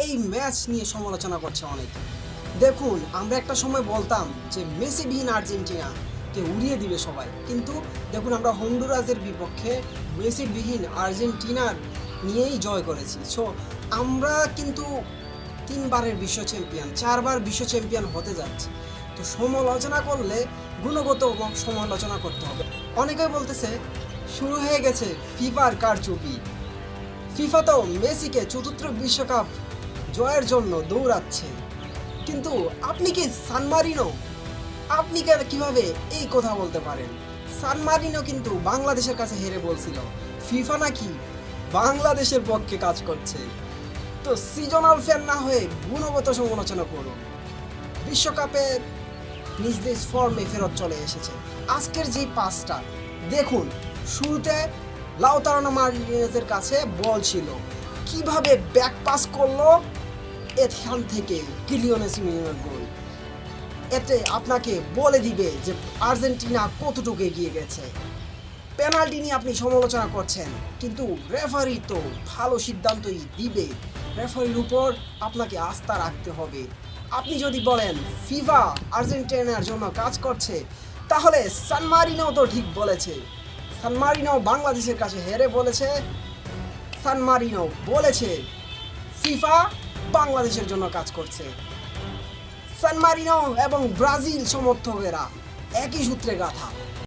এই ম্যাচ নিয়ে সমালোচনা করছে অনেকে। দেখুন, আমরা একটা সময় বলতাম যে মেসিবিহীন আর্জেন্টিনা কে উড়িয়ে দিবে সবাই, কিন্তু দেখুন আমরা হন্ডুরাসের বিপক্ষে মেসিবিহীন আর্জেন্টিনার নিয়েই জয় করেছি। সো আমরা কিন্তু 3বারের বিশ্ব চ্যাম্পিয়ন, 4বার বিশ্ব চ্যাম্পিয়ন হতে যাচ্ছে। তো সমালোচনা করলে গুণগত সমালোচনা করতে হবে। অনেকে বলতেছে শুরু হয়ে গেছে ফিফার কারচুপি, ফিফা তো মেসিকে চতুর্থ বিশ্বকাপ জয়ের জন্য দৌড়াচ্ছে। কিন্তু আপনি কি সান মারিনো? আপনি কিভাবে এই কথা বলতে পারেন? সান মারিনো কিন্তু বাংলাদেশের কাছে হেরে বলছিল ফিফা নাকি বাংলাদেশের পক্ষে কাজ করছে। তো সিজনাল ফ্যান না হয়ে গুণগত সমালোচনা করুন। বিশ্বকাপের নিজ নিজ ফর্মে ফেরত চলে এসেছে। আজকের যে পাসটা দেখুন, শুরুতে লাউতারো মার্টিনেজের কাছে বল ছিল, কিভাবে ব্যাক পাস করলো, এখান থেকে কিলিয়ান মেসির গোল। এতে আপনাকে বলে দিবে যে আর্জেন্টিনা কতটুকু এগিয়ে গেছে। পেনাল্টি নিয়ে আপনি সমালোচনা করছেন, কিন্তু রেফারি তো ভালো সিদ্ধান্তই দিবে। রেফারির উপর আপনাকে আস্থা রাখতে হবে। আপনি যদি বলেন ফিফা আর্জেন্টিনার জন্য কাজ করছে, তাহলে সান মারিনো তো ঠিক বলেছে। সান মারিনো বাংলাদেশের কাছে হেরে বলেছে, সান মারিনো বলেছে ফিফা বাংলাদেশের জন্য কাজ করছে। সান মারিনো এবং ব্রাজিল সমর্থকেরা একই সূত্রে গাঁথা।